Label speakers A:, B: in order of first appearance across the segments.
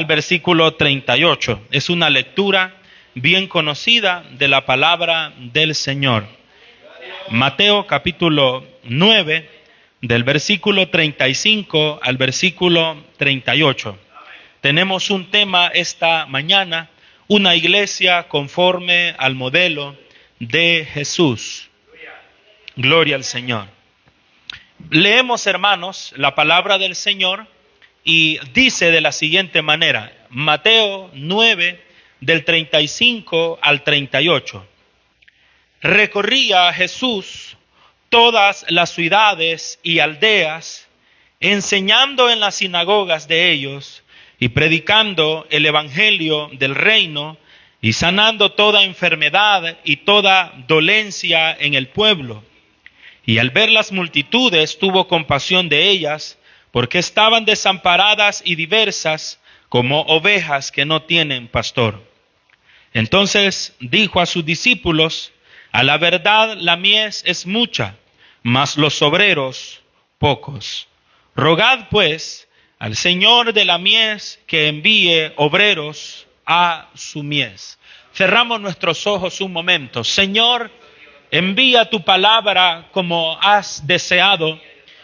A: El versículo 38 es una lectura bien conocida de la palabra del Señor. Mateo capítulo 9, del versículo 35 al versículo 38. Tenemos un tema esta mañana, una iglesia conforme al modelo de Jesús. Gloria al Señor. Leemos, hermanos, la palabra del Señor y dice de la siguiente manera, Mateo 9, del 35 al 38. Recorría Jesús todas las ciudades y aldeas, enseñando en las sinagogas de ellos y predicando el evangelio del reino y sanando toda enfermedad y toda dolencia en el pueblo. Y al ver las multitudes tuvo compasión de ellas, porque estaban desamparadas y diversas como ovejas que no tienen pastor. Entonces dijo a sus discípulos: a la verdad la mies es mucha, mas los obreros pocos. Rogad pues al Señor de la mies que envíe obreros a su mies. Cerramos nuestros ojos un momento. Señor, envía tu palabra como has deseado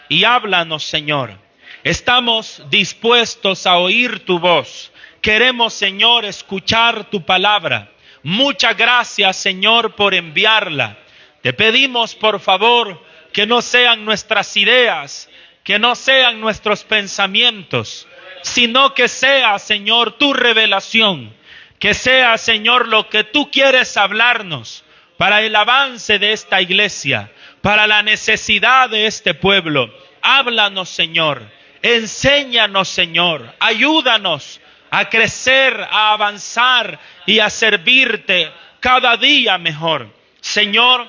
A: y háblanos, Señor. Estamos dispuestos a oír tu voz. Queremos, Señor, escuchar tu palabra. Muchas gracias, Señor, por enviarla. Te pedimos, por favor, que no sean nuestras ideas, que no sean nuestros pensamientos, sino que sea, Señor, tu revelación. Que sea, Señor, lo que tú quieres hablarnos para el avance de esta iglesia, para la necesidad de este pueblo. Háblanos, Señor. Enséñanos, Señor. Ayúdanos a crecer, a avanzar y a servirte cada día mejor. Señor,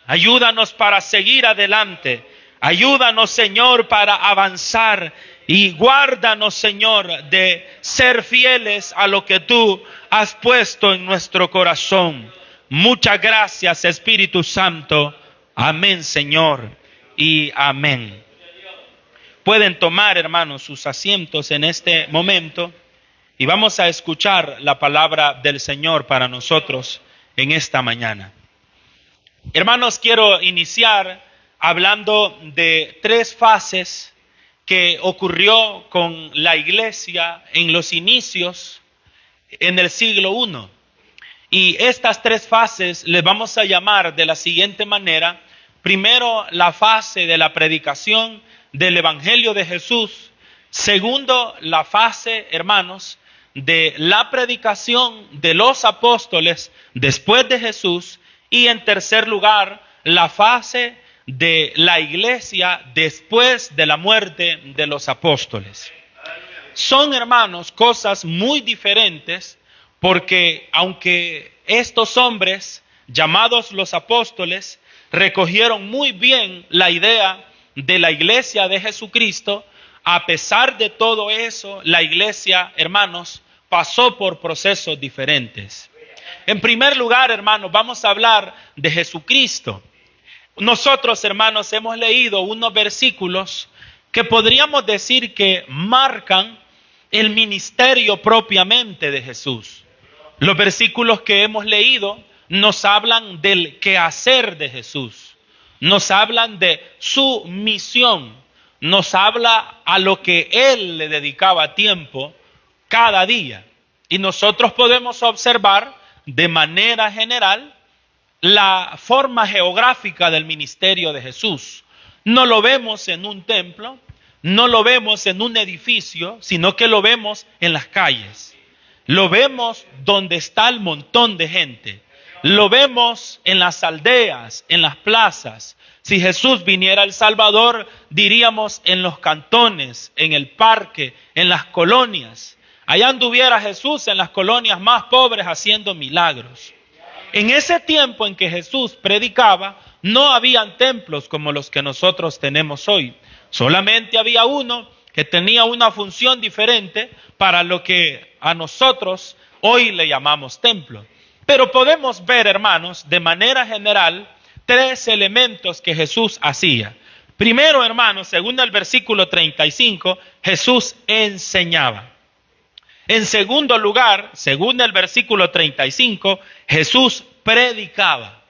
A: ayúdanos para seguir adelante. Ayúdanos, Señor, para avanzar y guárdanos, Señor, de ser fieles a lo que tú has puesto en nuestro corazón. Muchas gracias, Espíritu Santo. Amén, Señor, y amén. Pueden tomar, hermanos, sus asientos en este momento y vamos a escuchar la palabra del Señor para nosotros en esta mañana. Hermanos, quiero iniciar hablando de tres fases que ocurrió con la iglesia en los inicios en el siglo I. Y estas tres fases les vamos a llamar de la siguiente manera. Primero, la fase de la predicación del Evangelio de Jesús. Segundo, la fase, hermanos, de la predicación de los apóstoles después de Jesús. Y en tercer lugar, la fase de la iglesia después de la muerte de los apóstoles. Son, hermanos, cosas muy diferentes, porque aunque estos hombres, llamados los apóstoles, recogieron muy bien la idea de la iglesia de Jesucristo, a pesar de todo eso, la iglesia, hermanos, pasó por procesos diferentes. En primer lugar, hermanos, vamos a hablar de Jesucristo. Nosotros, hermanos, hemos leído unos versículos que podríamos decir que marcan el ministerio propiamente de Jesús. Los versículos que hemos leído nos hablan del quehacer de Jesús. Nos hablan de su misión, nos habla a lo que Él le dedicaba tiempo cada día. Y nosotros podemos observar de manera general la forma geográfica del ministerio de Jesús. No lo vemos en un templo, no lo vemos en un edificio, sino que lo vemos en las calles. Lo vemos donde está el montón de gente. Lo vemos en las aldeas, en las plazas. Si Jesús viniera a El Salvador, diríamos en los cantones, en el parque, en las colonias. Allá anduviera Jesús en las colonias más pobres haciendo milagros. En ese tiempo en que Jesús predicaba, no habían templos como los que nosotros tenemos hoy. Solamente había uno que tenía una función diferente para lo que a nosotros hoy le llamamos templo. Pero podemos ver, hermanos, de manera general, tres elementos que Jesús hacía. Primero, hermanos, según el versículo 35, Jesús enseñaba. En segundo lugar, según el versículo 35, Jesús predicaba.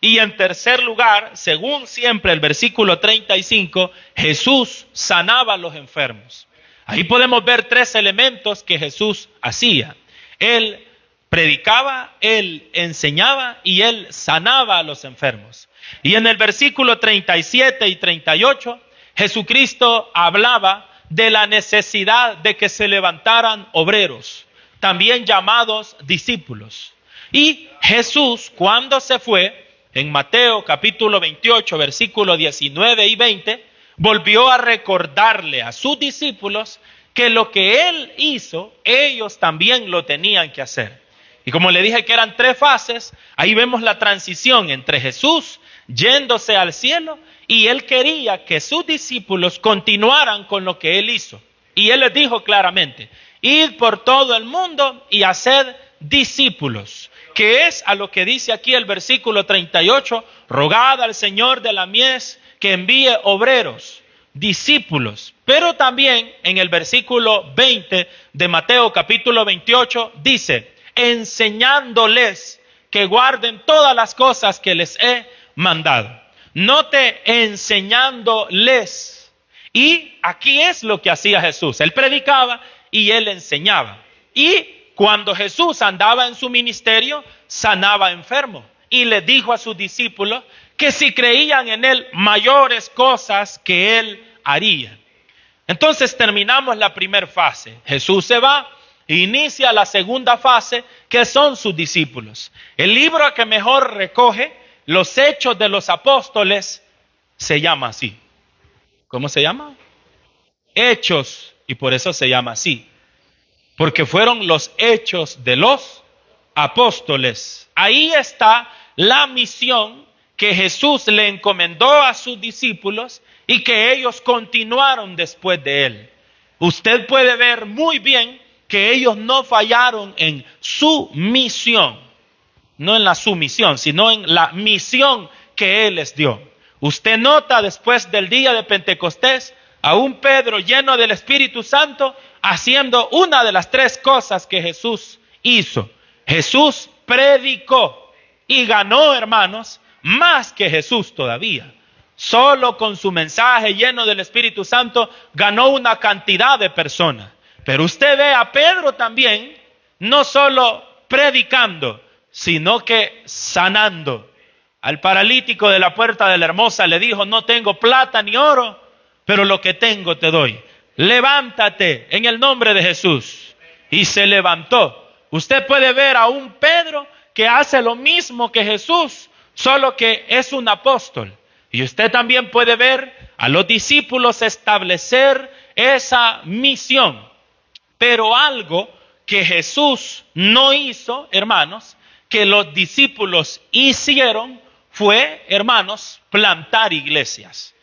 A: Y en tercer lugar, según siempre el versículo 35, Jesús sanaba a los enfermos. Ahí podemos ver tres elementos que Jesús hacía. Él predicaba, Él enseñaba y Él sanaba a los enfermos. Y en el versículo 37 y 38, Jesucristo hablaba de la necesidad de que se levantaran obreros, también llamados discípulos. Y Jesús, cuando se fue, en Mateo capítulo 28, versículos 19 y 20, volvió a recordarle a sus discípulos que lo que Él hizo, ellos también lo tenían que hacer. Y como le dije que eran tres fases, ahí vemos la transición entre Jesús yéndose al cielo y Él quería que sus discípulos continuaran con lo que Él hizo. Y Él les dijo claramente, id por todo el mundo y haced discípulos, que es a lo que dice aquí el versículo 38, rogad al Señor de la mies que envíe obreros, discípulos. Pero también en el versículo 20 de Mateo capítulo 28 dice, enseñándoles que guarden todas las cosas que les he mandado. Note, enseñándoles. Y aquí es lo que hacía Jesús. Él predicaba y Él enseñaba. Y cuando Jesús andaba en su ministerio, sanaba enfermos. Y le dijo a sus discípulos que si creían en Él, mayores cosas que Él haría. Entonces terminamos la primera fase. Jesús se va e inicia la segunda fase, que son sus discípulos. El libro que mejor recoge los hechos de los apóstoles se llama así. ¿Cómo se llama? Hechos, y por eso se llama así. Porque fueron los hechos de los apóstoles. Ahí está la misión que Jesús le encomendó a sus discípulos y que ellos continuaron después de Él. Usted puede ver muy bien que ellos no fallaron en su misión. No en la sumisión, sino en la misión que Él les dio. Usted nota después del día de Pentecostés a un Pedro lleno del Espíritu Santo haciendo una de las tres cosas que Jesús hizo. Jesús predicó y ganó, hermanos, más que Jesús todavía. Solo con su mensaje lleno del Espíritu Santo ganó una cantidad de personas. Pero usted ve a Pedro también, no solo predicando, sino que sanando. Al paralítico de la puerta de la Hermosa le dijo, no tengo plata ni oro, pero lo que tengo te doy. Levántate en el nombre de Jesús. Y se levantó. Usted puede ver a un Pedro que hace lo mismo que Jesús, solo que es un apóstol. Y usted también puede ver a los discípulos establecer esa misión. Pero algo que Jesús no hizo, hermanos, que los discípulos hicieron fue, hermanos, plantar iglesias.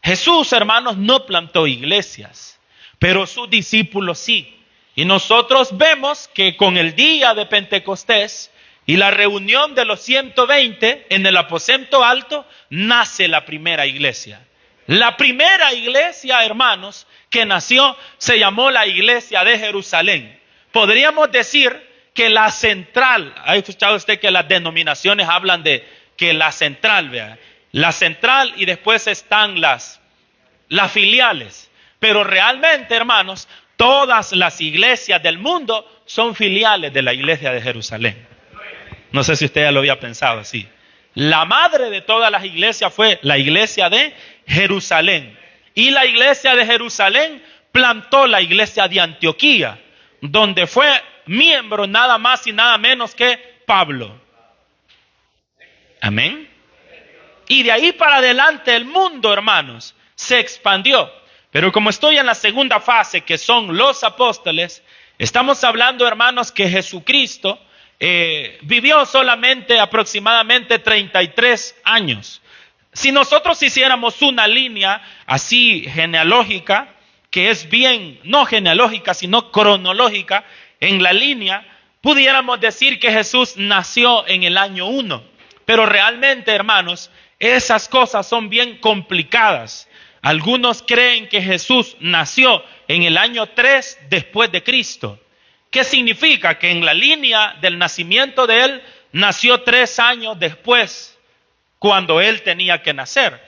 A: Jesús, hermanos, no plantó iglesias, pero sus discípulos sí. Y nosotros vemos que con el día de Pentecostés y la reunión de los 120 en el aposento alto, nace la primera iglesia. La primera iglesia, hermanos, que nació se llamó la iglesia de Jerusalén. Podríamos decir que la central, ¿ha escuchado usted que las denominaciones hablan de que la central, vea? La central y después están las filiales. Pero realmente, hermanos, todas las iglesias del mundo son filiales de la iglesia de Jerusalén. No sé si usted ya lo había pensado así. La madre de todas las iglesias fue la iglesia de Jerusalén. Y la iglesia de Jerusalén plantó la iglesia de Antioquía, donde fue miembro nada más y nada menos que Pablo. Amén. Y de ahí para adelante el mundo, hermanos, se expandió. Pero como estoy en la segunda fase, que son los apóstoles, estamos hablando, hermanos, que Jesucristo vivió solamente aproximadamente 33 años. Si nosotros hiciéramos una línea así genealógica, que es bien, no genealógica, sino cronológica, en la línea, pudiéramos decir que Jesús nació en el año 1. Pero realmente, hermanos, esas cosas son bien complicadas. Algunos creen que Jesús nació en el año 3 después de Cristo. ¿Qué significa? Que en la línea del nacimiento de él, nació 3 años después, cuando él tenía que nacer.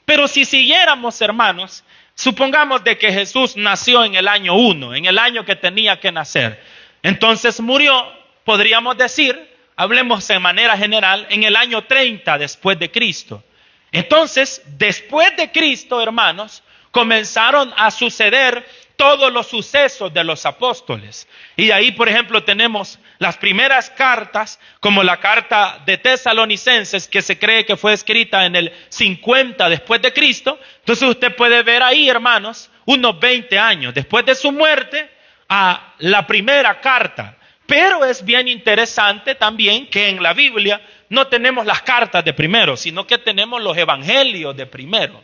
A: Pero si siguiéramos, hermanos, supongamos de que Jesús nació en el año 1, en el año que tenía que nacer. Entonces murió, podríamos decir, hablemos de manera general, en el año 30 después de Cristo. Entonces, después de Cristo, hermanos, comenzaron a suceder todos los sucesos de los apóstoles. Y ahí, por ejemplo, tenemos las primeras cartas, como la carta de Tesalonicenses, que se cree que fue escrita en el 50 después de Cristo. Entonces usted puede ver ahí, hermanos, unos 20 años después de su muerte, a la primera carta. Pero es bien interesante también que en la Biblia no tenemos las cartas de primero, sino que tenemos los evangelios de primero.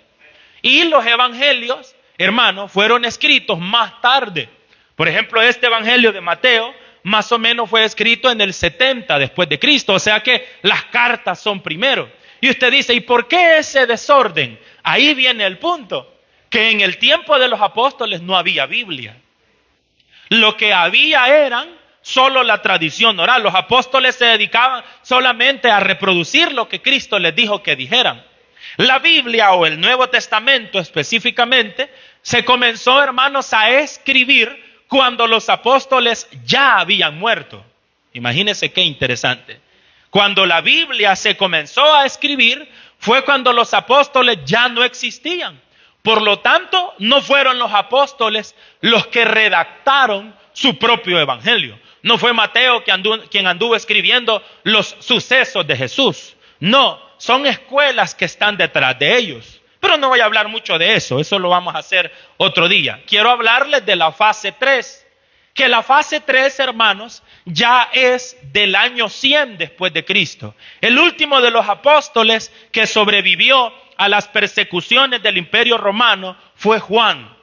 A: Y los evangelios, hermanos, fueron escritos más tarde. Por ejemplo, este evangelio de Mateo más o menos fue escrito en el 70 después de Cristo. O sea que las cartas son primero. Y usted dice, ¿y por qué ese desorden? Ahí viene el punto, que en el tiempo de los apóstoles no había Biblia. Lo que había eran solo la tradición oral. Los apóstoles se dedicaban solamente a reproducir lo que Cristo les dijo que dijeran. La Biblia o el Nuevo Testamento específicamente se comenzó, hermanos, a escribir cuando los apóstoles ya habían muerto. Imagínense qué interesante. Cuando la Biblia se comenzó a escribir fue cuando los apóstoles ya no existían. Por lo tanto, no fueron los apóstoles los que redactaron su propio evangelio. No fue Mateo quien anduvo escribiendo los sucesos de Jesús. No, son escuelas que están detrás de ellos. Pero no voy a hablar mucho de eso, eso lo vamos a hacer otro día. Quiero hablarles de la fase 3, que la fase 3, hermanos, ya es del año 100 después de Cristo. El último de los apóstoles que sobrevivió a las persecuciones del Imperio Romano fue Juan.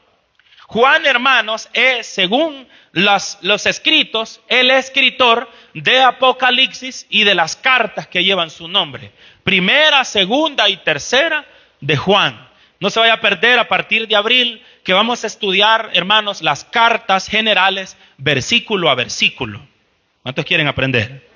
A: Juan, hermanos, es, según los escritos, el escritor de Apocalipsis y de las cartas que llevan su nombre. Primera, segunda y tercera de Juan. No se vaya a perder a partir de abril que vamos a estudiar, hermanos, las cartas generales versículo a versículo. ¿Cuántos quieren aprender?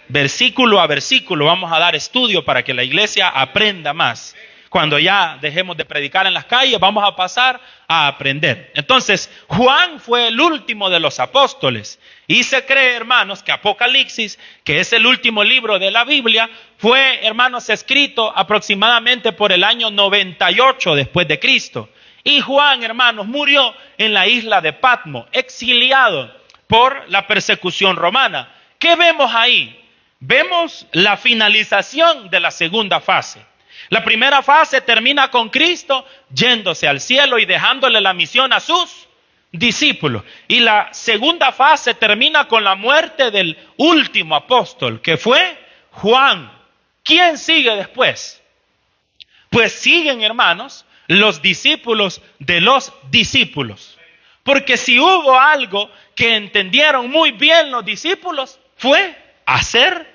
A: Versículo a versículo vamos a dar estudio para que la iglesia aprenda más. Cuando ya dejemos de predicar en las calles, vamos a pasar a aprender. Entonces, Juan fue el último de los apóstoles. Y se cree, hermanos, que Apocalipsis, que es el último libro de la Biblia, fue, hermanos, escrito aproximadamente por el año 98 después de Cristo. Y Juan, hermanos, murió en la isla de Patmos, exiliado por la persecución romana. ¿Qué vemos ahí? Vemos la finalización de la segunda fase. La primera fase termina con Cristo yéndose al cielo y dejándole la misión a sus discípulos. Y la segunda fase termina con la muerte del último apóstol, que fue Juan. ¿Quién sigue después? Pues siguen, hermanos, los discípulos de los discípulos. Porque si hubo algo que entendieron muy bien los discípulos, fue hacer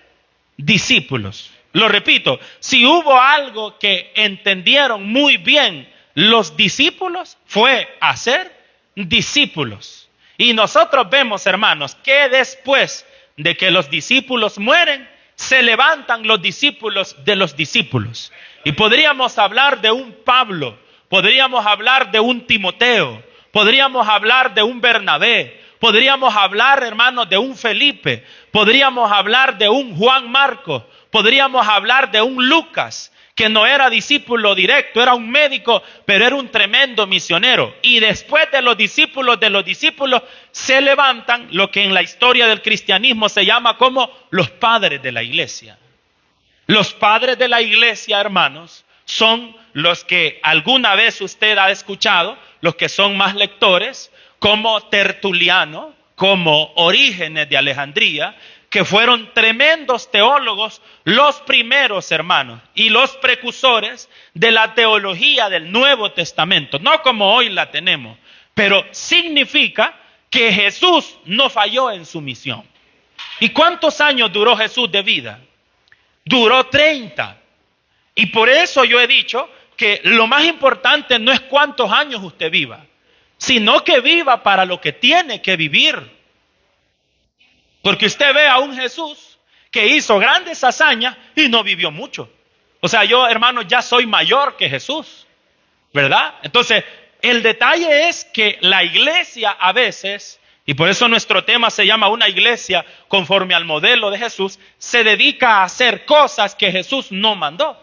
A: discípulos. Lo repito, si hubo algo que entendieron muy bien los discípulos, fue hacer discípulos. Y nosotros vemos, hermanos, que después de que los discípulos mueren, se levantan los discípulos de los discípulos. Y podríamos hablar de un Pablo, podríamos hablar de un Timoteo, podríamos hablar de un Bernabé, podríamos hablar, hermanos, de un Felipe, podríamos hablar de un Juan Marcos, podríamos hablar de un Lucas, que no era discípulo directo, era un médico, pero era un tremendo misionero. Y después de los discípulos se levantan lo que en la historia del cristianismo se llama como los padres de la iglesia. Los padres de la iglesia, hermanos, son los que alguna vez usted ha escuchado, los que son más lectores, como Tertuliano, como Orígenes de Alejandría, que fueron tremendos teólogos, los primeros, hermanos, y los precursores de la teología del Nuevo Testamento, no como hoy la tenemos, pero significa que Jesús no falló en su misión. ¿Y cuántos años duró Jesús de vida? Duró 30. Y por eso yo he dicho que lo más importante no es cuántos años usted viva, sino que viva para lo que tiene que vivir. Porque usted ve a un Jesús que hizo grandes hazañas y no vivió mucho. O sea, yo, hermano, ya soy mayor que Jesús, ¿verdad? Entonces, el detalle es que la iglesia a veces, y por eso nuestro tema se llama una iglesia conforme al modelo de Jesús, se dedica a hacer cosas que Jesús no mandó.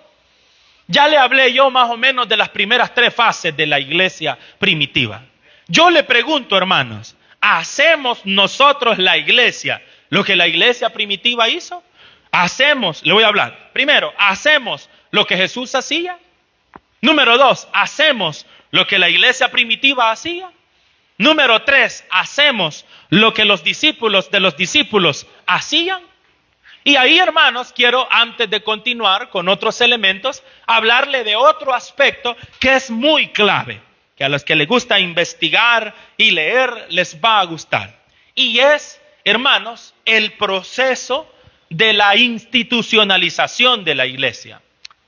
A: Ya le hablé yo más o menos de las primeras 3 fases de la iglesia primitiva. Yo le pregunto, hermanos, ¿hacemos nosotros la iglesia lo que la iglesia primitiva hizo? Le voy a hablar. Primero, ¿hacemos lo que Jesús hacía? Número 2, ¿hacemos lo que la iglesia primitiva hacía? Número 3, ¿hacemos lo que los discípulos de los discípulos hacían? Y ahí, hermanos, quiero, antes de continuar con otros elementos, hablarle de otro aspecto que es muy clave, que a los que les gusta investigar y leer les va a gustar. Y es, hermanos, el proceso de la institucionalización de la iglesia.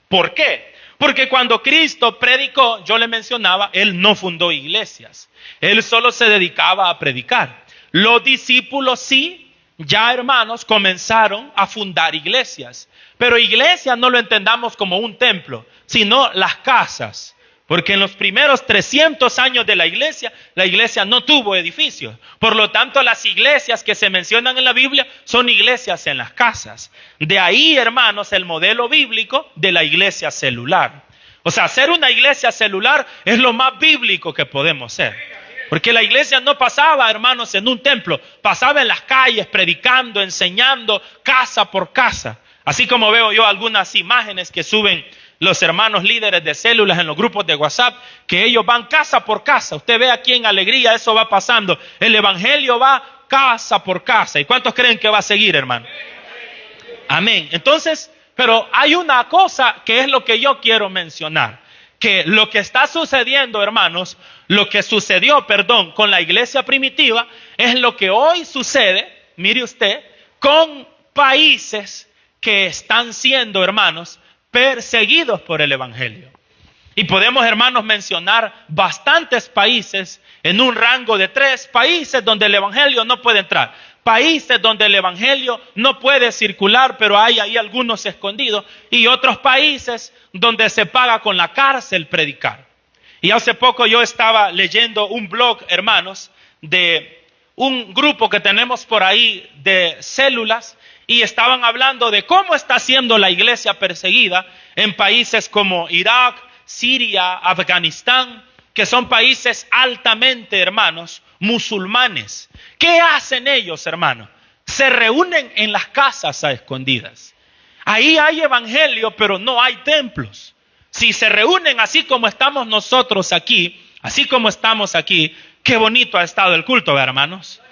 A: ¿Por qué? Porque cuando Cristo predicó, yo le mencionaba, Él no fundó iglesias. Él solo se dedicaba a predicar. Los discípulos sí, ya hermanos, comenzaron a fundar iglesias. Pero iglesias no lo entendamos como un templo, sino las casas. Porque en los primeros 300 años de la iglesia no tuvo edificios. Por lo tanto, las iglesias que se mencionan en la Biblia son iglesias en las casas. De ahí, hermanos, el modelo bíblico de la iglesia celular. O sea, hacer una iglesia celular es lo más bíblico que podemos ser. Porque la iglesia no pasaba, hermanos, en un templo. Pasaba en las calles, predicando, enseñando, casa por casa. Así como veo yo algunas imágenes que suben los hermanos líderes de células en los grupos de WhatsApp, que ellos van casa por casa. Usted ve aquí en Alegría, eso va pasando. El evangelio va casa por casa. ¿Y cuántos creen que va a seguir, hermano? Amén. Entonces, pero hay una cosa que es lo que yo quiero mencionar. Que lo que está sucediendo, hermanos, lo que sucedió, con la iglesia primitiva, es lo que hoy sucede, mire usted, con países que están siendo, hermanos, perseguidos por el evangelio. Y podemos, hermanos, mencionar bastantes países en un rango de 3 países donde el evangelio no puede entrar. Países donde el evangelio no puede circular, pero hay ahí algunos escondidos. Y otros países donde se paga con la cárcel predicar. Y hace poco yo estaba leyendo un blog, hermanos, de un grupo que tenemos por ahí de células. Y estaban hablando de cómo está siendo la iglesia perseguida en países como Irak, Siria, Afganistán, que son países altamente, hermanos, musulmanes. ¿Qué hacen ellos, hermanos? Se reúnen en las casas a escondidas. Ahí hay evangelio, pero no hay templos. Si se reúnen así como estamos nosotros aquí, qué bonito ha estado el culto, hermanos.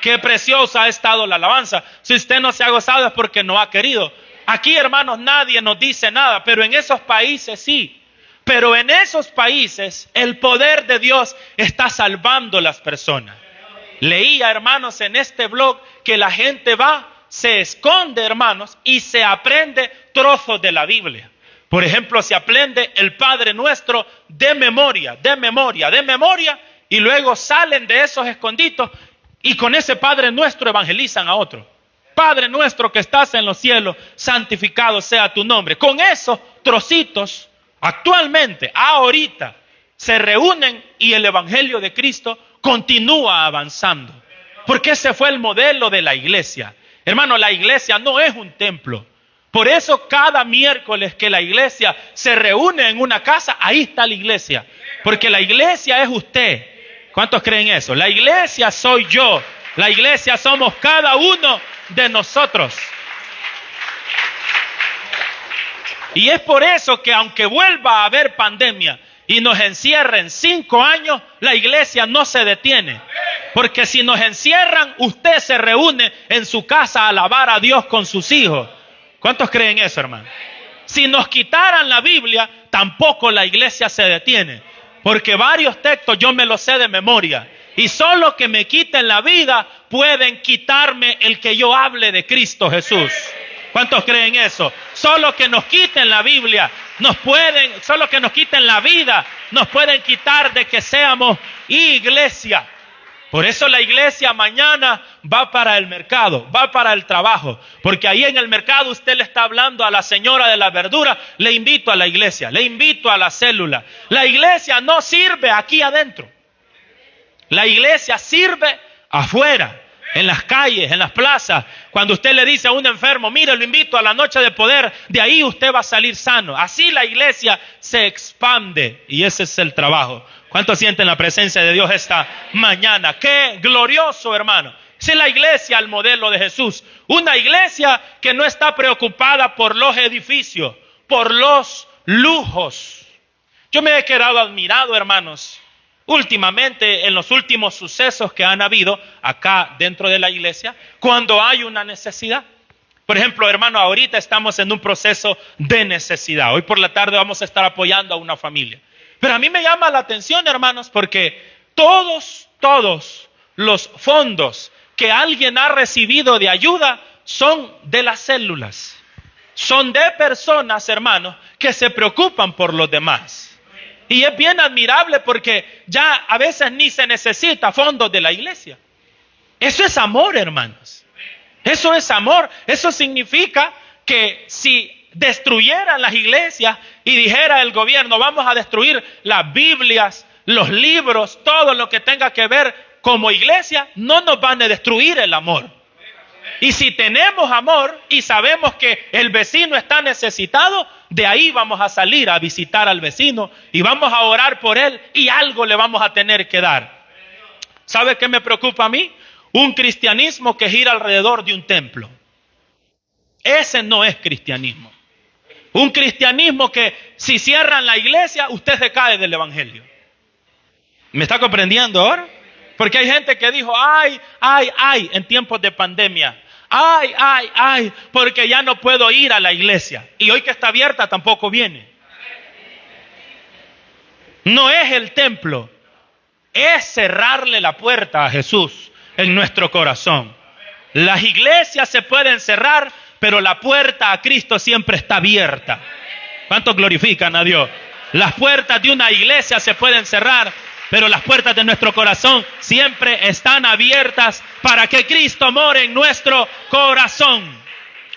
A: Qué preciosa ha estado la alabanza. Si usted no se ha gozado es porque no ha querido. Aquí, hermanos, nadie nos dice nada, pero en esos países sí. Pero en esos países el poder de Dios está salvando las personas. Leía, hermanos, en este blog que la gente va, se esconde, hermanos, y se aprende trozos de la Biblia. Por ejemplo, se aprende el Padre Nuestro de memoria, y luego salen de esos esconditos. Y con ese Padre Nuestro evangelizan a otro. Padre nuestro que estás en los cielos, santificado sea tu nombre. Con esos trocitos, actualmente, ahorita, se reúnen y el evangelio de Cristo continúa avanzando. Porque ese fue el modelo de la iglesia. Hermano, la iglesia no es un templo. Por eso cada miércoles que la iglesia se reúne en una casa, ahí está la iglesia. Porque la iglesia es usted. ¿Cuántos creen eso? La iglesia soy yo. La iglesia somos cada uno de nosotros. Y es por eso que aunque vuelva a haber pandemia y nos encierren 5 años, la iglesia no se detiene. Porque si nos encierran, usted se reúne en su casa a alabar a Dios con sus hijos. ¿Cuántos creen eso, hermano? Si nos quitaran la Biblia, tampoco la iglesia se detiene. Porque varios textos yo me los sé de memoria. Y solo que me quiten la vida, pueden quitarme el que yo hable de Cristo Jesús. ¿Cuántos creen eso? Solo que nos quiten la Biblia, solo que nos quiten la vida, nos pueden quitar de que seamos iglesia. Por eso la iglesia mañana va para el mercado, va para el trabajo. Porque ahí en el mercado usted le está hablando a la señora de la verdura, le invito a la iglesia, le invito a la célula. La iglesia no sirve aquí adentro. La iglesia sirve afuera, en las calles, en las plazas. Cuando usted le dice a un enfermo, mire, lo invito a la noche de poder, de ahí usted va a salir sano. Así la iglesia se expande y ese es el trabajo. ¿Cuántos sienten la presencia de Dios esta mañana? ¡Qué glorioso, hermano! Esa es la iglesia al modelo de Jesús. Una iglesia que no está preocupada por los edificios, por los lujos. Yo me he quedado admirado, hermanos, últimamente en los últimos sucesos que han habido acá dentro de la iglesia, cuando hay una necesidad. Por ejemplo, hermano, ahorita estamos en un proceso de necesidad. Hoy por la tarde vamos a estar apoyando a una familia. Pero a mí me llama la atención, hermanos, porque todos los fondos que alguien ha recibido de ayuda son de las células. Son de personas, hermanos, que se preocupan por los demás. Y es bien admirable porque ya a veces ni se necesita fondos de la iglesia. Eso es amor, hermanos. Eso es amor. Eso significa que si destruyeran las iglesias y dijera el gobierno, vamos a destruir las Biblias, los libros, todo lo que tenga que ver como iglesia, no nos van a destruir el amor. Y si tenemos amor y sabemos que el vecino está necesitado, de ahí vamos a salir a visitar al vecino y vamos a orar por él y algo le vamos a tener que dar. ¿Sabe qué me preocupa a mí? Un cristianismo que gira alrededor de un templo. Ese no es cristianismo. Un cristianismo que si cierran la iglesia, usted se cae del evangelio. ¿Me está comprendiendo ahora? Porque hay gente que dijo, ay, en tiempos de pandemia. Ay, porque ya no puedo ir a la iglesia. Y hoy que está abierta tampoco viene. No es el templo, es cerrarle la puerta a Jesús en nuestro corazón. Las iglesias se pueden cerrar, pero la puerta a Cristo siempre está abierta. ¿Cuántos glorifican a Dios? Las puertas de una iglesia se pueden cerrar, pero las puertas de nuestro corazón siempre están abiertas para que Cristo more en nuestro corazón.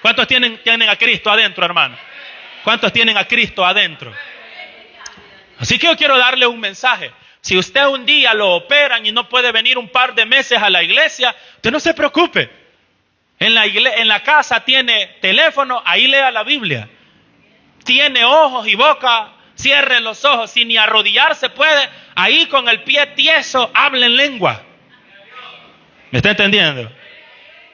A: ¿Cuántos tienen a Cristo adentro, hermano? ¿Cuántos tienen a Cristo adentro? Así que yo quiero darle un mensaje. Si usted un día lo operan y no puede venir un par de meses a la iglesia, usted no se preocupe. En la casa tiene teléfono, ahí lea la Biblia. Tiene ojos y boca, cierre los ojos. Si ni arrodillarse puede, ahí con el pie tieso, hable en lengua. ¿Me está entendiendo?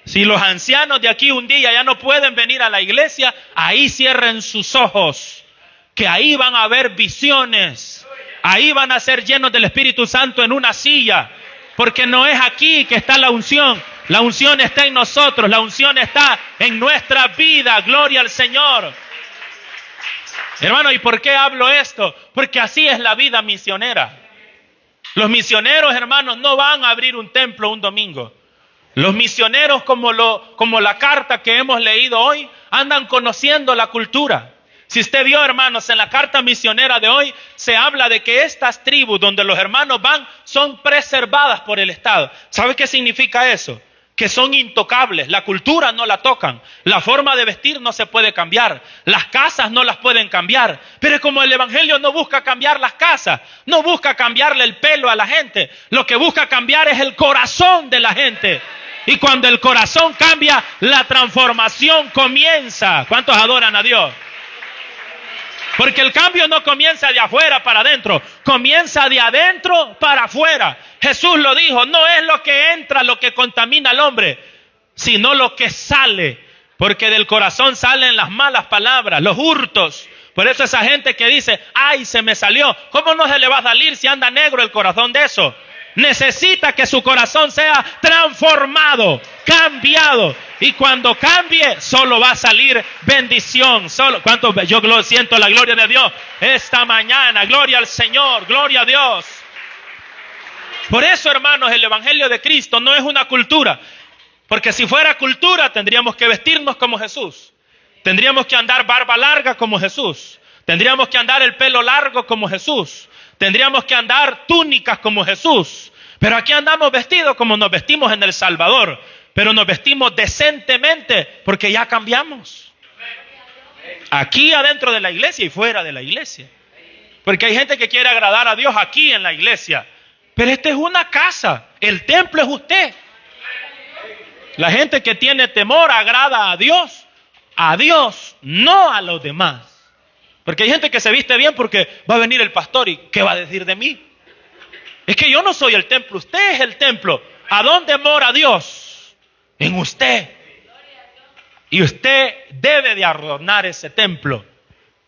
A: Si los ancianos de aquí un día ya no pueden venir a la iglesia, ahí cierren sus ojos, que ahí van a ver visiones. Ahí van a ser llenos del Espíritu Santo en una silla, porque no es aquí que está la unción. La unción está en nosotros, la unción está en nuestra vida. Gloria al Señor. Hermano, ¿y por qué hablo esto? Porque así es la vida misionera. Los misioneros, hermanos, no van a abrir un templo un domingo. Los misioneros, como la carta que hemos leído hoy, andan conociendo la cultura. Si usted vio, hermanos, en la carta misionera de hoy, se habla de que estas tribus donde los hermanos van son preservadas por el Estado. ¿Sabe qué significa eso? Que son intocables, la cultura no la tocan, la forma de vestir no se puede cambiar, las casas no las pueden cambiar, pero como el evangelio no busca cambiar las casas, no busca cambiarle el pelo a la gente, lo que busca cambiar es el corazón de la gente, y cuando el corazón cambia, la transformación comienza. ¿Cuántos adoran a Dios? Porque el cambio no comienza de afuera para adentro, comienza de adentro para afuera. Jesús lo dijo, no es lo que entra lo que contamina al hombre, sino lo que sale. Porque del corazón salen las malas palabras, los hurtos. Por eso esa gente que dice, ay, se me salió. ¿Cómo no se le va a salir si anda negro el corazón de eso? Necesita que su corazón sea transformado, cambiado. Y cuando cambie, solo va a salir bendición. Yo siento la gloria de Dios esta mañana. Gloria al Señor, gloria a Dios. Por eso, hermanos, el Evangelio de Cristo no es una cultura. Porque si fuera cultura, tendríamos que vestirnos como Jesús. Tendríamos que andar barba larga como Jesús. Tendríamos que andar el pelo largo como Jesús. Tendríamos que andar túnicas como Jesús. Pero aquí andamos vestidos como nos vestimos en El Salvador, pero nos vestimos decentemente porque ya cambiamos. Aquí adentro de la iglesia y fuera de la iglesia. Porque hay gente que quiere agradar a Dios aquí en la iglesia. Pero esta es una casa. El templo es usted. La gente que tiene temor agrada a Dios. A Dios, no a los demás. Porque hay gente que se viste bien porque va a venir el pastor y ¿qué va a decir de mí? Es que yo no soy el templo, usted es el templo. ¿A dónde mora Dios? En usted. Y usted debe de adornar ese templo.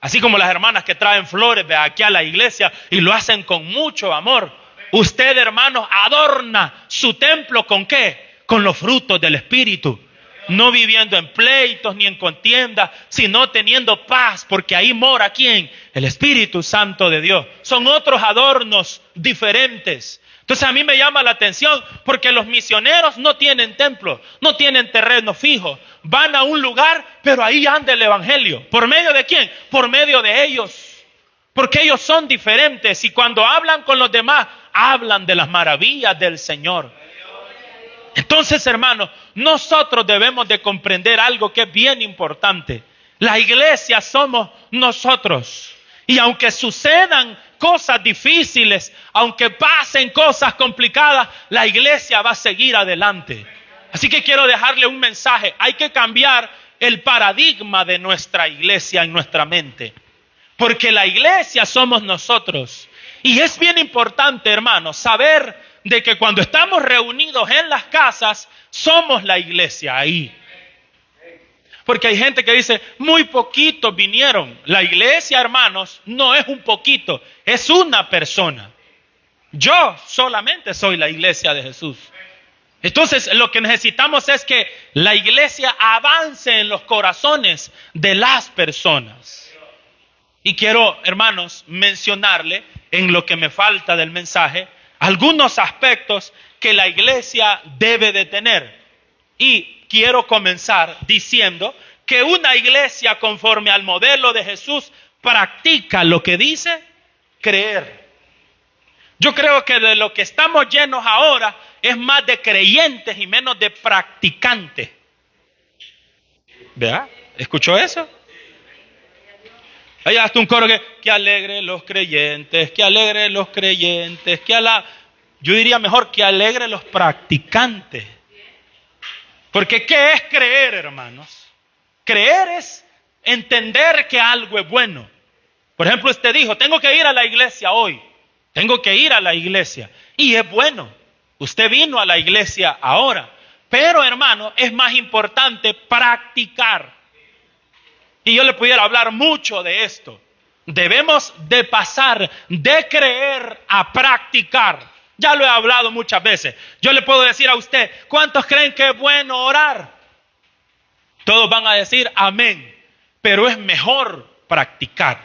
A: Así como las hermanas que traen flores de aquí a la iglesia y lo hacen con mucho amor. Usted, hermanos, adorna su templo ¿con qué? Con los frutos del Espíritu. No viviendo en pleitos ni en contiendas, sino teniendo paz, porque ahí mora ¿quién? El Espíritu Santo de Dios. Son otros adornos diferentes. Entonces a mí me llama la atención porque los misioneros no tienen templo, no tienen terreno fijo. Van a un lugar, pero ahí anda el evangelio. ¿Por medio de quién? Por medio de ellos. Porque ellos son diferentes y cuando hablan con los demás, hablan de las maravillas del Señor. Entonces, hermanos, nosotros debemos de comprender algo que es bien importante. La iglesia somos nosotros. Y aunque sucedan cosas difíciles, aunque pasen cosas complicadas, la iglesia va a seguir adelante. Así que quiero dejarle un mensaje. Hay que cambiar el paradigma de nuestra iglesia en nuestra mente. Porque la iglesia somos nosotros. Y es bien importante, hermanos, saber de que cuando estamos reunidos en las casas, somos la iglesia ahí. Porque hay gente que dice, muy poquitos vinieron. La iglesia, hermanos, no es un poquito, es una persona. Yo solamente soy la iglesia de Jesús. Entonces, lo que necesitamos es que la iglesia avance en los corazones de las personas. Y quiero, hermanos, mencionarle en lo que me falta del mensaje, algunos aspectos que la iglesia debe de tener. Y quiero comenzar diciendo que una iglesia conforme al modelo de Jesús practica lo que dice creer. Yo creo que de lo que estamos llenos ahora es más de creyentes y menos de practicantes. ¿Verdad? ¿Escuchó eso? Hay hasta un coro que alegre los creyentes, que alegre los creyentes, yo diría mejor que alegre los practicantes. Porque ¿qué es creer, hermanos? Creer es entender que algo es bueno. Por ejemplo, usted dijo, tengo que ir a la iglesia hoy. Tengo que ir a la iglesia. Y es bueno. Usted vino a la iglesia ahora. Pero, hermano, es más importante practicar. Y yo le pudiera hablar mucho de esto. Debemos de pasar de creer a practicar. Ya lo he hablado muchas veces. Yo le puedo decir a usted, ¿cuántos creen que es bueno orar? Todos van a decir amén. Pero es mejor practicar.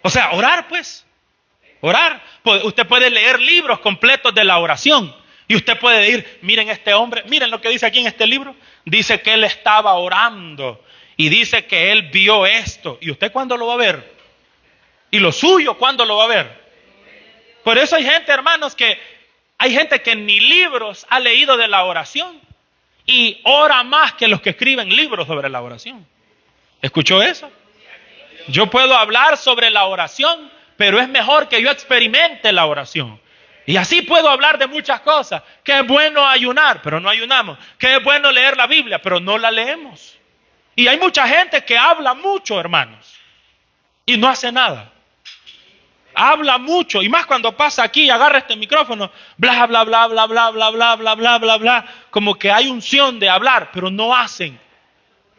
A: O sea, orar pues. Orar. Usted puede leer libros completos de la oración. Y usted puede decir, miren este hombre, miren lo que dice aquí en este libro. Dice que él estaba orando. Y dice que él vio esto. ¿Y usted cuándo lo va a ver? ¿Y lo suyo cuándo lo va a ver? Por eso hay gente, hermanos, hay gente que ni libros ha leído de la oración. Y ora más que los que escriben libros sobre la oración. ¿Escuchó eso? Yo puedo hablar sobre la oración, pero es mejor que yo experimente la oración. Y así puedo hablar de muchas cosas. Que es bueno ayunar, pero no ayunamos. Que es bueno leer la Biblia, pero no la leemos. Y hay mucha gente que habla mucho, hermanos, y no hace nada. Habla mucho, y más cuando pasa aquí y agarra este micrófono, bla, bla, bla, bla, bla, bla, bla, bla, bla, bla, bla, como que hay unción de hablar, pero no hacen.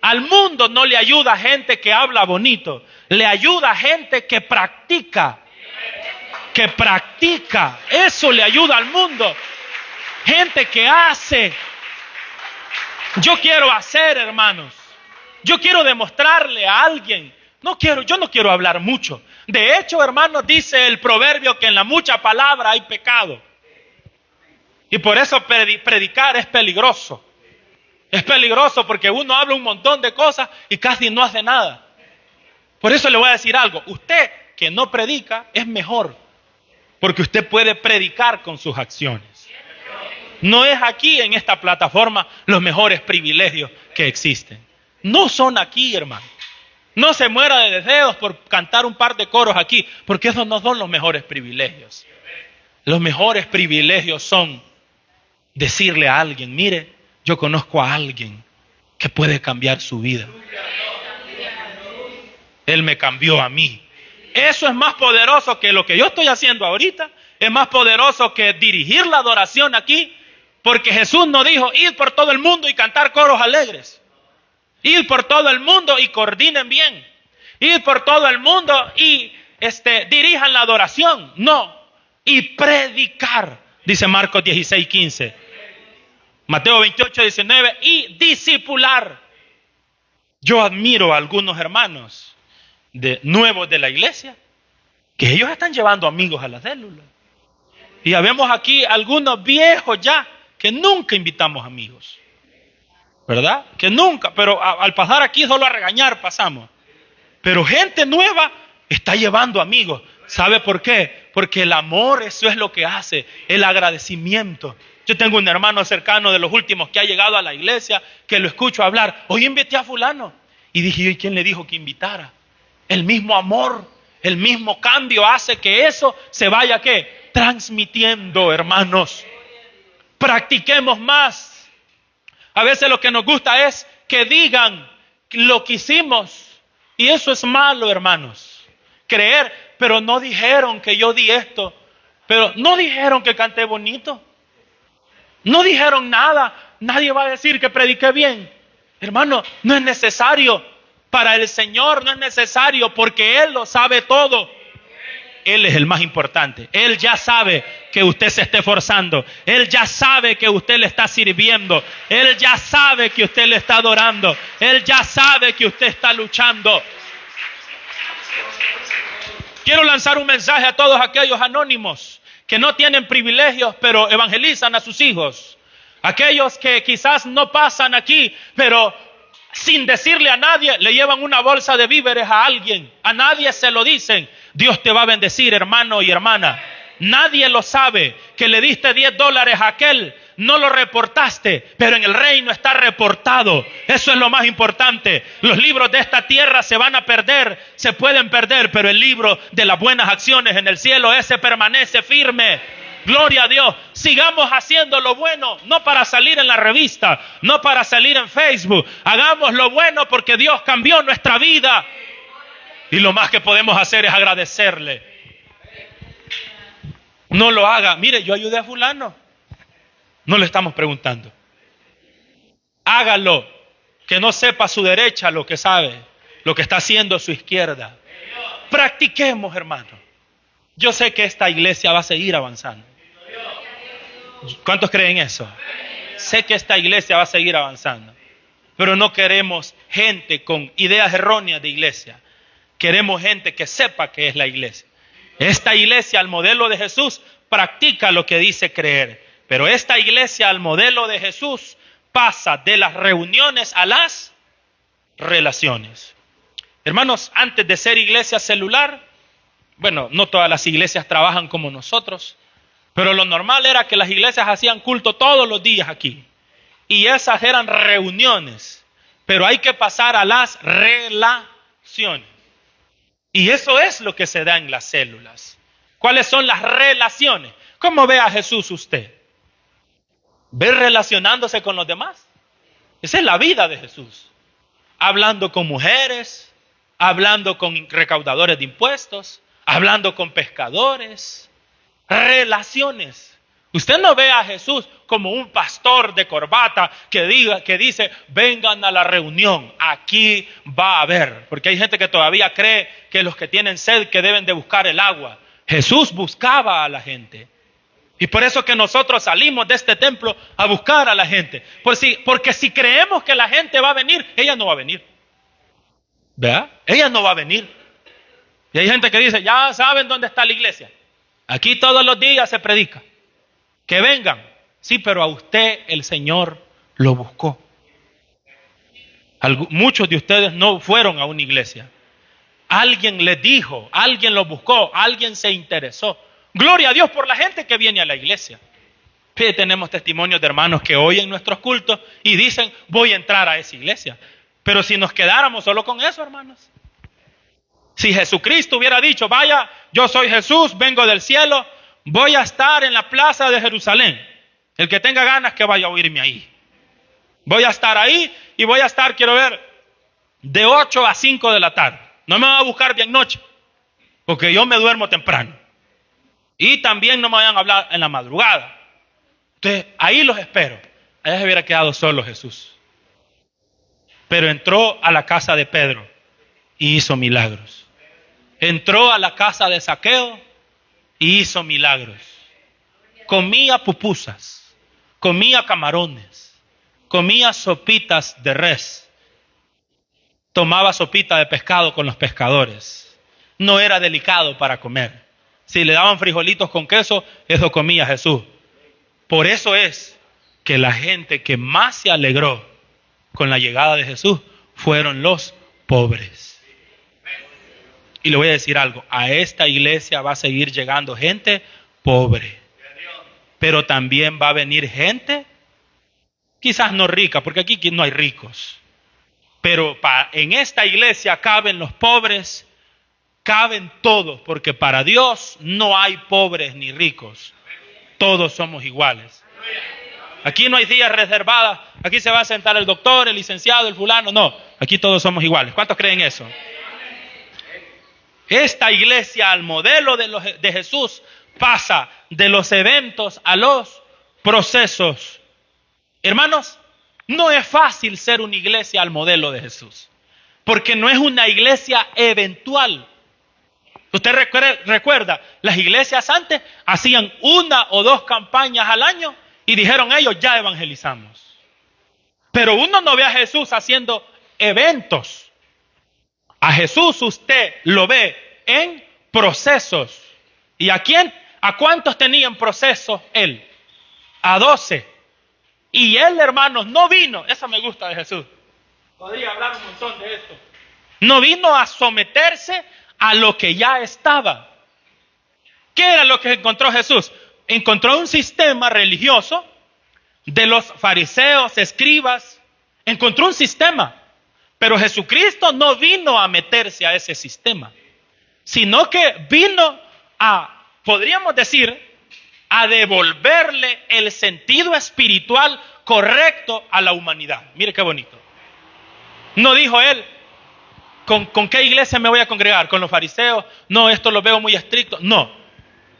A: Al mundo no le ayuda gente que habla bonito, le ayuda gente que practica. Que practica, eso le ayuda al mundo. Gente que hace. Yo quiero hacer, hermanos. Yo quiero demostrarle a alguien. Yo no quiero hablar mucho. De hecho, hermanos, dice el proverbio que en la mucha palabra hay pecado. Y por eso predicar es peligroso. Es peligroso porque uno habla un montón de cosas y casi no hace nada. Por eso le voy a decir algo. Usted que no predica es mejor. Porque usted puede predicar con sus acciones. No es aquí en esta plataforma los mejores privilegios que existen. No son aquí, hermano. No se muera de deseos por cantar un par de coros aquí, porque esos no son los mejores privilegios. Los mejores privilegios son decirle a alguien, mire, yo conozco a alguien que puede cambiar su vida. Él me cambió a mí. Eso es más poderoso que lo que yo estoy haciendo ahorita. Es más poderoso que dirigir la adoración aquí. Porque Jesús nos dijo, ir por todo el mundo y cantar coros alegres. Ir por todo el mundo y coordinen bien. Ir por todo el mundo y dirijan la adoración. No. Y predicar. Dice Marcos 16:15. Mateo 28:19. Y discipular. Yo admiro a algunos hermanos nuevos de la iglesia, que ellos están llevando amigos a la célula. Y ya vemos aquí algunos viejos ya, que nunca invitamos amigos. ¿Verdad? Que nunca, pero al pasar aquí solo a regañar pasamos. Pero gente nueva está llevando amigos. ¿Sabe por qué? Porque el amor, eso es lo que hace, el agradecimiento. Yo tengo un hermano cercano de los últimos que ha llegado a la iglesia, que lo escucho hablar. Hoy invité a fulano. Y dije, ¿y quién le dijo que invitara? El mismo amor, el mismo cambio hace que eso se vaya, ¿qué? Transmitiendo, hermanos. Practiquemos más. A veces lo que nos gusta es que digan lo que hicimos. Y eso es malo, hermanos. Creer, pero no dijeron que yo di esto. Pero no dijeron que canté bonito. No dijeron nada. Nadie va a decir que prediqué bien. Hermano, no es necesario. Para el Señor no es necesario, porque Él lo sabe todo. Él es el más importante. Él ya sabe que usted se esté esforzando. Él ya sabe que usted le está sirviendo. Él ya sabe que usted le está adorando. Él ya sabe que usted está luchando. Quiero lanzar un mensaje a todos aquellos anónimos que no tienen privilegios, pero evangelizan a sus hijos. Aquellos que quizás no pasan aquí, pero sin decirle a nadie, le llevan una bolsa de víveres a alguien. A nadie se lo dicen. Dios te va a bendecir, hermano y hermana. Nadie lo sabe, que le diste $10 a aquel. No lo reportaste, pero en el reino está reportado. Eso es lo más importante. Los libros de esta tierra se van a perder, se pueden perder, pero el libro de las buenas acciones en el cielo, ese permanece firme. Gloria a Dios. Sigamos haciendo lo bueno, no para salir en la revista, no para salir en Facebook. Hagamos lo bueno porque Dios cambió nuestra vida. Y lo más que podemos hacer es agradecerle. No lo haga. Mire, yo ayudé a fulano. No le estamos preguntando. Hágalo. Que no sepa su derecha lo que sabe, lo que está haciendo su izquierda. Practiquemos, hermano. Yo sé que esta iglesia va a seguir avanzando. ¿Cuántos creen eso? Sé que esta iglesia va a seguir avanzando. Pero no queremos gente con ideas erróneas de iglesia. Queremos gente que sepa qué es la iglesia. Esta iglesia, al modelo de Jesús, practica lo que dice creer. Pero esta iglesia, al modelo de Jesús, pasa de las reuniones a las relaciones. Hermanos, antes de ser iglesia celular, bueno, no todas las iglesias trabajan como nosotros, pero lo normal era que las iglesias hacían culto todos los días aquí. Y esas eran reuniones. Pero hay que pasar a las relaciones. Y eso es lo que se da en las células. ¿Cuáles son las relaciones? ¿Cómo ve a Jesús usted? ¿Ve relacionándose con los demás? Esa es la vida de Jesús. Hablando con mujeres, hablando con recaudadores de impuestos, hablando con pescadores. Relaciones. Usted no ve a Jesús como un pastor de corbata que dice, vengan a la reunión, aquí va a haber. Porque hay gente que todavía cree que los que tienen sed que deben de buscar el agua. Jesús buscaba a la gente. Y por eso que nosotros salimos de este templo a buscar a la gente. Porque si creemos que la gente va a venir, ella no va a venir. ¿Verdad? Ella no va a venir. Y hay gente que dice, ya saben dónde está la iglesia. Aquí todos los días se predica. Que vengan. Sí, pero a usted el Señor lo buscó. Muchos de ustedes no fueron a una iglesia. Alguien les dijo, alguien lo buscó, alguien se interesó. Gloria a Dios por la gente que viene a la iglesia. Sí, tenemos testimonios de hermanos que oyen nuestros cultos y dicen, voy a entrar a esa iglesia. Pero si nos quedáramos solo con eso, hermanos. Si Jesucristo hubiera dicho, vaya, yo soy Jesús, vengo del cielo, voy a estar en la plaza de Jerusalén. El que tenga ganas que vaya a oírme ahí. Voy a estar ahí y voy a estar, quiero ver, de 8 a 5 de la tarde. No me van a buscar bien noche, porque yo me duermo temprano. Y también no me vayan a hablar en la madrugada. Entonces, ahí los espero. Allá se hubiera quedado solo Jesús. Pero entró a la casa de Pedro y hizo milagros. Entró a la casa de Zaqueo y hizo milagros. Comía pupusas, comía camarones, comía sopitas de res, tomaba sopita de pescado con los pescadores. No era delicado para comer. Si le daban frijolitos con queso, eso comía Jesús. Por eso es que la gente que más se alegró con la llegada de Jesús fueron los pobres. Y le voy a decir algo, a esta iglesia va a seguir llegando gente pobre, pero también va a venir gente, quizás no rica, porque aquí no hay ricos, pero en esta iglesia caben los pobres, caben todos, porque para Dios no hay pobres ni ricos, todos somos iguales. Aquí no hay sillas reservadas, aquí se va a sentar el doctor, el licenciado, el fulano, no, aquí todos somos iguales. ¿Cuántos creen eso? Esta iglesia, al modelo de Jesús, pasa de los eventos a los procesos. Hermanos, no es fácil ser una iglesia al modelo de Jesús, porque no es una iglesia eventual. Usted recuerda, las iglesias antes hacían 1 o 2 campañas al año y dijeron ellos, ya evangelizamos. Pero uno no ve a Jesús haciendo eventos. A Jesús usted lo ve en procesos. ¿Y a quién? ¿A cuántos tenían procesos él? A 12. Y él, hermanos, no vino, eso me gusta de Jesús. Podría hablar un montón de esto. No vino a someterse a lo que ya estaba. ¿Qué era lo que encontró Jesús? Encontró un sistema religioso de los fariseos, escribas. Encontró un sistema. Pero Jesucristo no vino a meterse a ese sistema, sino que vino a, podríamos decir, a devolverle el sentido espiritual correcto a la humanidad. Mire qué bonito. No dijo él, ¿con qué iglesia me voy a congregar? ¿Con los fariseos? No, esto lo veo muy estricto. No,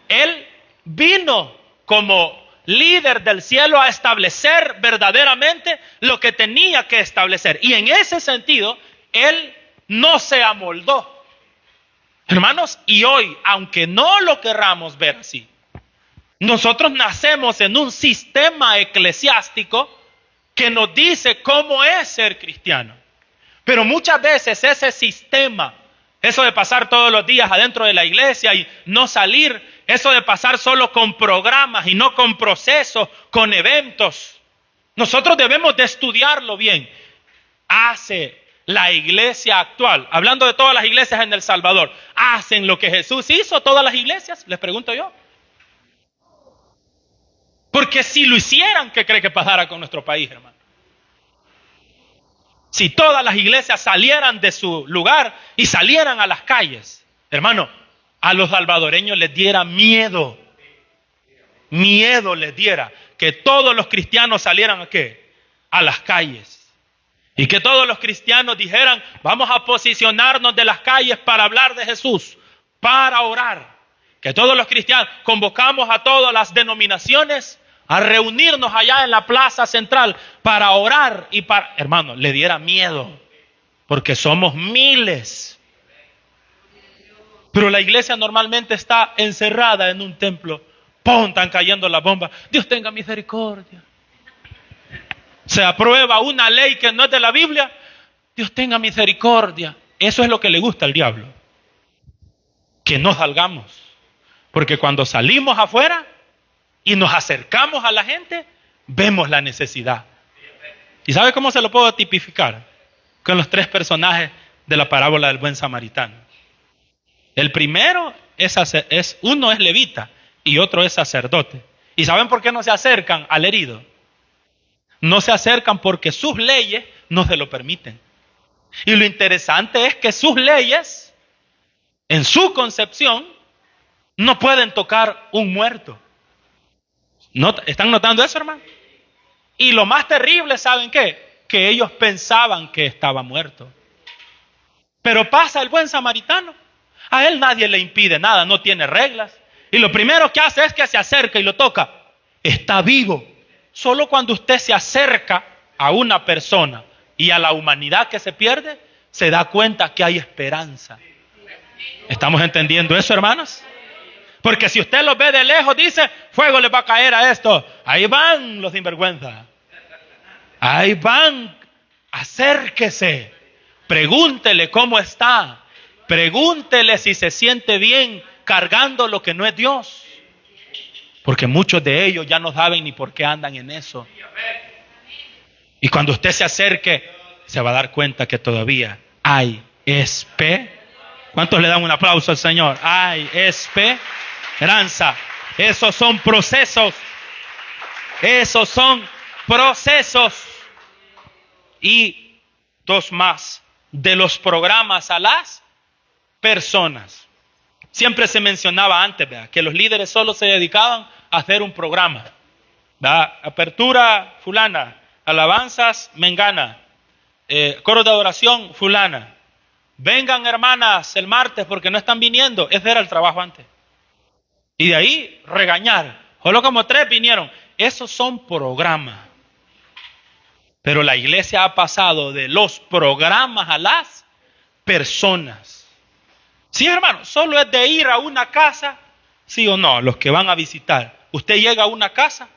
A: él vino como líder del cielo a establecer verdaderamente lo que tenía que establecer. Y en ese sentido, él no se amoldó. Hermanos, y hoy, aunque no lo querramos ver así, nosotros nacemos en un sistema eclesiástico que nos dice cómo es ser cristiano. Pero muchas veces ese sistema, eso de pasar todos los días adentro de la iglesia y no salir, eso de pasar solo con programas y no con procesos, con eventos, nosotros debemos de estudiarlo bien. Hace la iglesia actual, hablando de todas las iglesias en El Salvador, ¿hacen lo que Jesús hizo todas las iglesias? Les pregunto yo. Porque si lo hicieran, ¿qué cree que pasara con nuestro país, hermano? Si todas las iglesias salieran de su lugar y salieran a las calles, hermano, a los salvadoreños les diera miedo. Miedo les diera que todos los cristianos salieran ¿a qué? A las calles. Y que todos los cristianos dijeran, vamos a posicionarnos de las calles para hablar de Jesús, para orar. Que todos los cristianos convocamos a todas las denominaciones a reunirnos allá en la plaza central para orar y para, hermano, le diera miedo, porque somos miles. Pero la iglesia normalmente está encerrada en un templo. ¡Pum! Están cayendo las bombas. Dios tenga misericordia. Se aprueba una ley que no es de la Biblia. Dios tenga misericordia. Eso es lo que le gusta al diablo. Que no salgamos. Porque cuando salimos afuera y nos acercamos a la gente, vemos la necesidad. ¿Y sabe cómo se lo puedo tipificar? Con los 3 personajes de la parábola del buen samaritano. El primero uno es levita y otro es sacerdote. ¿Y saben por qué no se acercan al herido? No se acercan porque sus leyes no se lo permiten. Y lo interesante es que sus leyes, en su concepción, no pueden tocar un muerto. ¿Están notando eso, hermano? Y lo más terrible, ¿saben qué? Que ellos pensaban que estaba muerto. Pero pasa el buen samaritano. A él nadie le impide nada, no tiene reglas. Y lo primero que hace es que se acerca y lo toca. Está vivo. Solo cuando usted se acerca a una persona y a la humanidad que se pierde, se da cuenta que hay esperanza. ¿Estamos entendiendo eso, hermanos? Porque si usted los ve de lejos, dice, fuego les va a caer a esto. Ahí van los sinvergüenza. Ahí van. Acérquese. Pregúntele cómo está. Pregúntele si se siente bien cargando lo que no es Dios. Porque muchos de ellos ya no saben ni por qué andan en eso. Y cuando usted se acerque, se va a dar cuenta que todavía hay esperanza. ¿Cuántos le dan un aplauso al Señor? Hay esperanza. Esos son procesos. Esos son procesos. Y dos más. De los programas a las personas. Siempre se mencionaba antes, ¿verdad?, que los líderes solo se dedicaban a hacer un programa. ¿Verdad? Apertura fulana, alabanzas mengana, coro de adoración fulana. Vengan hermanas el martes porque no están viniendo. Ese era el trabajo antes. Y de ahí regañar. Solo como 3 vinieron. Esos son programas. Pero la iglesia ha pasado de los programas a las personas. Sí, hermano, solo es de ir a una casa, sí o no, los que van a visitar. Usted llega a una casa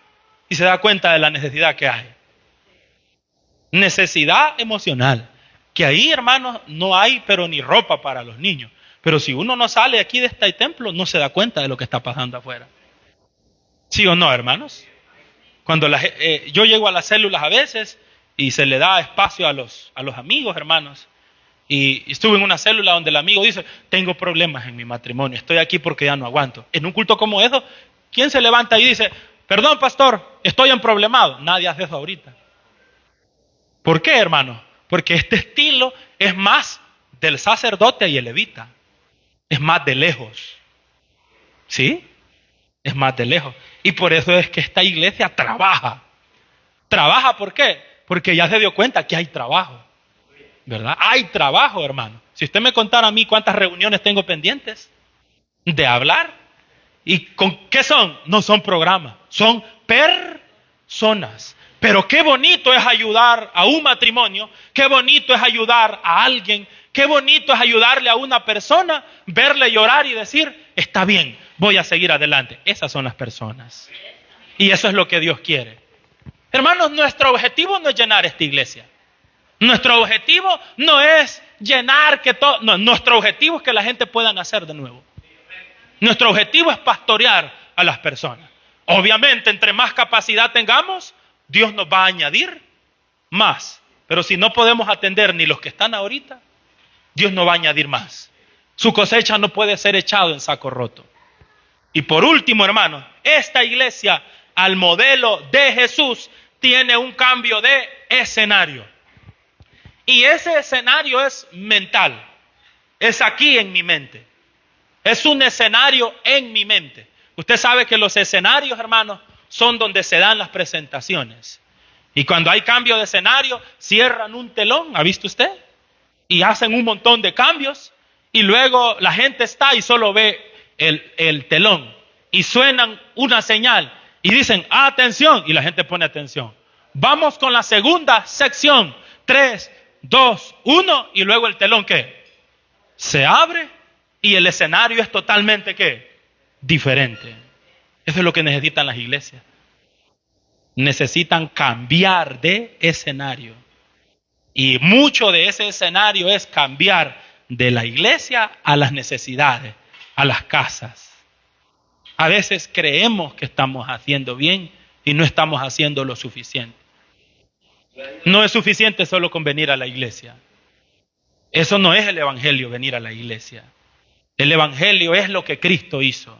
A: y se da cuenta de la necesidad que hay. Necesidad emocional. Que ahí, hermanos, no hay pero ni ropa para los niños. Pero si uno no sale aquí de este templo, no se da cuenta de lo que está pasando afuera. ¿Sí o no, hermanos? Cuando yo llego a las células a veces y se le da espacio a los amigos, hermanos. Y estuve en una célula donde el amigo dice, tengo problemas en mi matrimonio, estoy aquí porque ya no aguanto. En un culto como eso, ¿quién se levanta y dice, perdón pastor, estoy emproblemado? Nadie hace eso ahorita. ¿Por qué, hermano? Porque este estilo es más del sacerdote y el levita. Es más de lejos. ¿Sí? Es más de lejos. Y por eso es que esta iglesia trabaja. ¿Trabaja por qué? Porque ya se dio cuenta que hay trabajo. ¿Verdad? Hay trabajo, hermano. Si usted me contara a mí cuántas reuniones tengo pendientes de hablar. ¿Y con qué son? No son programas, son personas. Pero qué bonito es ayudar a un matrimonio, qué bonito es ayudar a alguien, qué bonito es ayudarle a una persona, verle llorar y decir, está bien, voy a seguir adelante. Esas son las personas. Y eso es lo que Dios quiere. Hermanos, nuestro objetivo no es llenar esta iglesia. Nuestro objetivo no es llenar que todo, no, nuestro objetivo es que la gente pueda nacer de nuevo. Nuestro objetivo es pastorear a las personas. Obviamente, entre más capacidad tengamos, Dios nos va a añadir más. Pero si no podemos atender ni los que están ahorita, Dios no va a añadir más. Su cosecha no puede ser echado en saco roto. Y por último, hermanos, esta iglesia, al modelo de Jesús, tiene un cambio de escenario. Y ese escenario es mental. Es aquí en mi mente. Es un escenario en mi mente. Usted sabe que los escenarios, hermanos, son donde se dan las presentaciones. Y cuando hay cambio de escenario, cierran un telón, ¿ha visto usted? Y hacen un montón de cambios. Y luego la gente está y solo ve el telón. Y suenan una señal. Y dicen, atención. Y la gente pone atención. Vamos con la segunda sección. 3, 2, 1. Y luego el telón, ¿qué? Se abre. Y el escenario es totalmente, ¿qué? Diferente. Eso es lo que necesitan las iglesias. Necesitan cambiar de escenario. Y mucho de ese escenario es cambiar de la iglesia a las necesidades, a las casas. A veces creemos que estamos haciendo bien y no estamos haciendo lo suficiente. No es suficiente solo con venir a la iglesia. Eso no es el evangelio, venir a la iglesia. El evangelio es lo que Cristo hizo.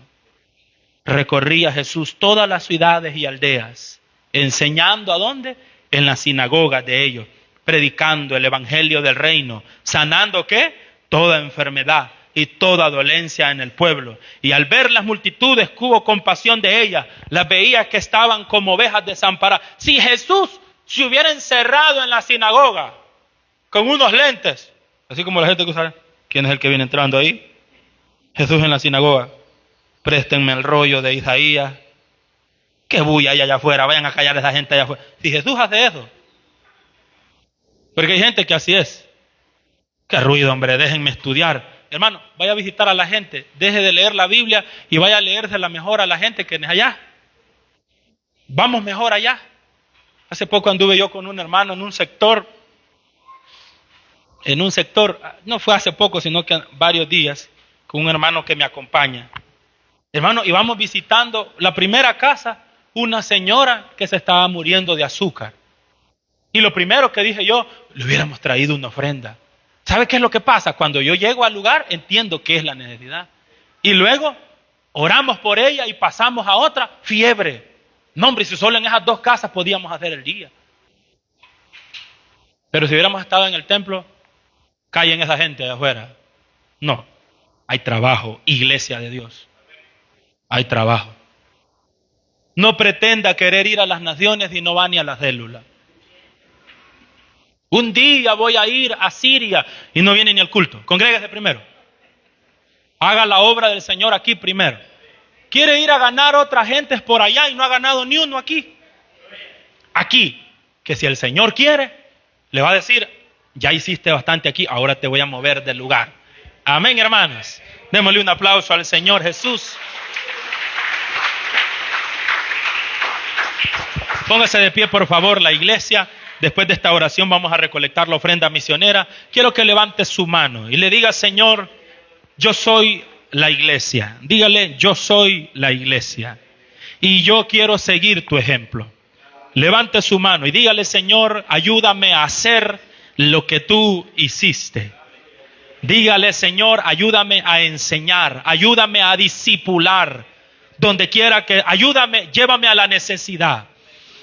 A: recorría Jesús todas las ciudades y aldeas, enseñando ¿a dónde? En las sinagogas de ellos, predicando el evangelio del reino, sanando ¿qué? Toda enfermedad y toda dolencia en el pueblo. Y al ver las multitudes, hubo compasión de ellas, las veía que estaban como ovejas desamparadas. Si Jesús se hubiera encerrado en la sinagoga con unos lentes, así como la gente que usa, ¿quién es el que viene entrando ahí? Jesús en la sinagoga. Préstenme el rollo de Isaías. ¿Qué bulla hay allá afuera? Vayan a callar a esa gente allá afuera. Si Jesús hace eso. Porque hay gente que así es. Qué ruido, hombre, déjenme estudiar. Hermano, vaya a visitar a la gente. Deje de leer la Biblia y vaya a leérsela mejor a la gente que es allá. Vamos mejor allá. Hace poco anduve yo con un hermano en un sector, no fue hace poco, sino que varios días, con un hermano que me acompaña. Hermano, íbamos visitando la primera casa, una señora que se estaba muriendo de azúcar. Y lo primero que dije yo, le hubiéramos traído una ofrenda. ¿Sabe qué es lo que pasa? Cuando yo llego al lugar, entiendo qué es la necesidad. Y luego, oramos por ella y pasamos a otra, fiebre. No, hombre, si solo en esas dos casas podíamos hacer el día. Pero si hubiéramos estado en el templo, callen esa gente de afuera. No, hay trabajo, iglesia de Dios. Hay trabajo. No pretenda querer ir a las naciones y no va ni a la célula. Un día voy a ir a Siria y no viene ni al culto. Congrégese primero. Haga la obra del Señor aquí primero. Quiere ir a ganar otras gentes por allá y no ha ganado ni uno aquí. Aquí, que si el Señor quiere, le va a decir, ya hiciste bastante aquí, ahora te voy a mover del lugar. Amén, hermanos. Démosle un aplauso al Señor Jesús. Póngase de pie, por favor, la iglesia. Después de esta oración vamos a recolectar la ofrenda misionera. Quiero que levante su mano y le diga, Señor, yo soy la iglesia. Dígale, yo soy la iglesia. Y yo quiero seguir tu ejemplo. Levante su mano y dígale, Señor, ayúdame a hacer lo que tú hiciste. Dígale, Señor, ayúdame a enseñar, ayúdame a discipular. Donde quiera que, ayúdame, llévame a la necesidad.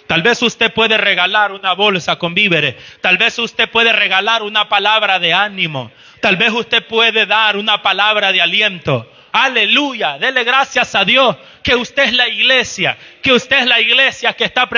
A: Tal vez usted puede regalar una bolsa con víveres. Tal vez usted puede regalar una palabra de ánimo. Tal vez usted puede dar una palabra de aliento. Aleluya. Dele gracias a Dios que usted es la iglesia. Que usted es la iglesia que está